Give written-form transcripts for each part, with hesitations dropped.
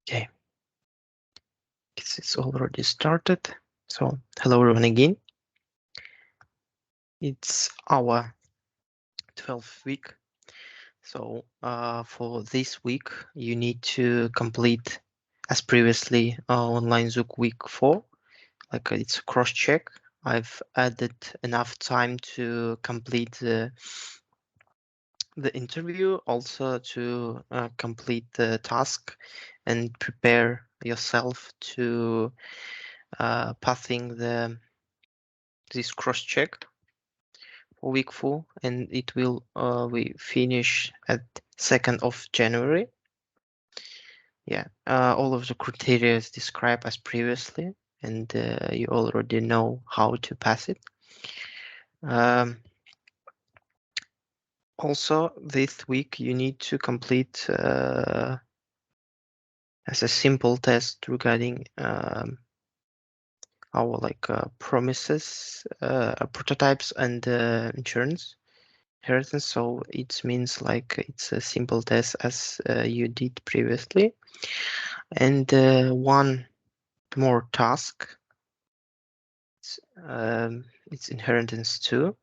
Okay, it's already started. So hello everyone again. It's our 12th week. So for this week, you need to complete, as previously, online Zook week 4. Like it's a cross check. I've added enough time to complete the interview, also to complete the task and prepare yourself to passing this cross check for week 4, and it will we finish at 2nd of January. Yeah, all of the criteria is described as previously, and you already know how to pass it. Also, this week you need to complete as a simple test regarding our promises, prototypes, and inheritance. So it means like it's a simple test as you did previously, and one more task. It's inheritance 2.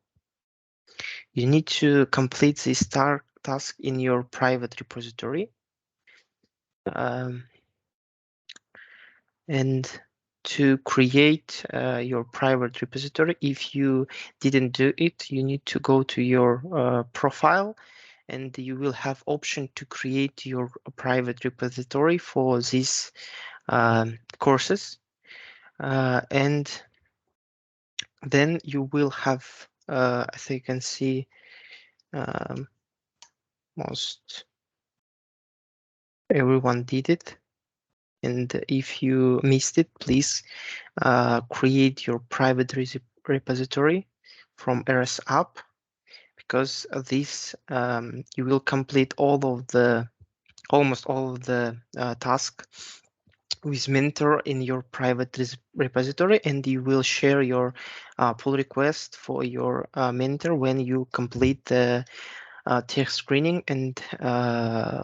You need to complete this task in your private repository. And to create your private repository, if you didn't do it, you need to go to your profile, and you will have option to create your private repository for these courses. And then you will have, as you can see, most everyone did it. And if you missed it, please create your private repository from RS app, because of this you will complete almost all of the tasks with mentor in your private repository, and you will share your pull request for your mentor when you complete the tech screening, and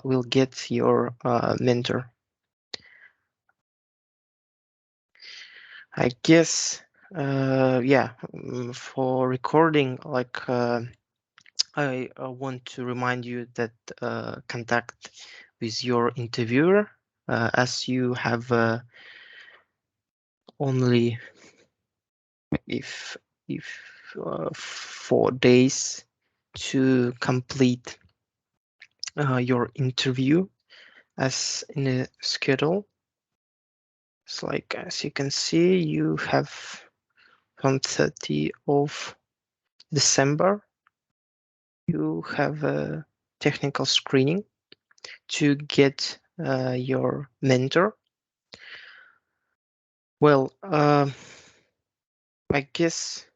will get your mentor. I guess, yeah, for recording, like I want to remind you that contact with your interviewer, as you have only if 4 days to complete your interview as in a schedule. It's like, as you can see, you have from 30th of December, you have a technical screening to get your mentor. Well, I guess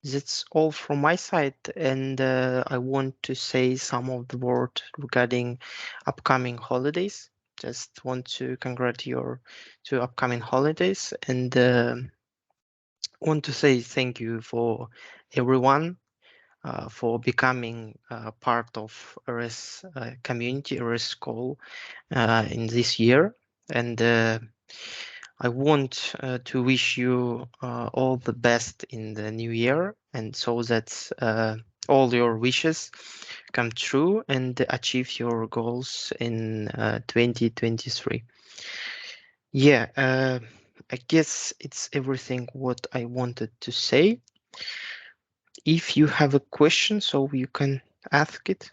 that's all from my side, and I want to say some of the word regarding upcoming holidays. Just want to congratulate your to upcoming holidays, and want to say thank you for everyone for becoming part of RS community, RS school in this year. And I want to wish you all the best in the new year, and so that all your wishes come true and achieve your goals in 2023. Yeah, I guess it's everything what I wanted to say. If you have a question, so you can ask it.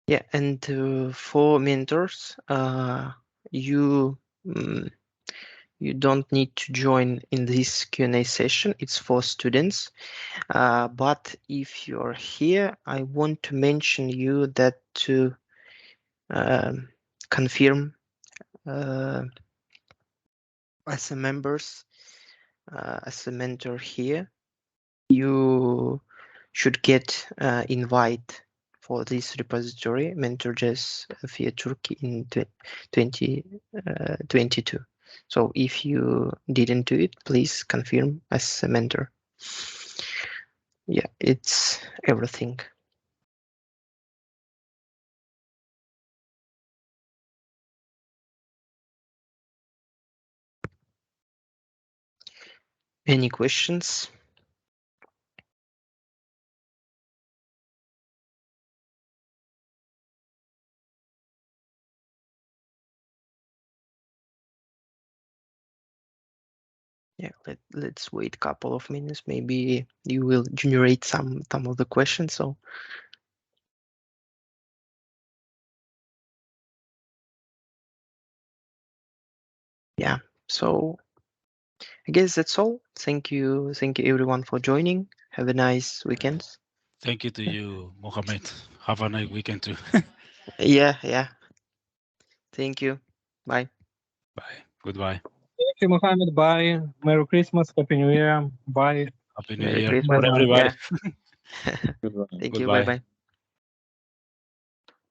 Yeah, and for mentors, you you don't need to join in this Q&A session. It's for students. But if you're here, I want to mention you that to confirm as a members, as a mentor here, you should get invite for this repository, MentorJS via Turkey in 2022. So if you didn't do it, please confirm as a mentor. Yeah, it's everything. Any questions? Yeah, let's wait a couple of minutes. Maybe you will generate some of the questions. So yeah, so I guess that's all. Thank you everyone for joining. Have a nice weekend. Thank you to you, Mohammed. Have a nice weekend too. Yeah. Thank you. Bye. Bye. Goodbye. Thank you, Mohammed. Bye. Merry Christmas. Happy New Year. Bye. Happy New Merry Year Bye Christmas. for bye. everybody. Yeah. Goodbye. Thank you. Bye Goodbye. bye.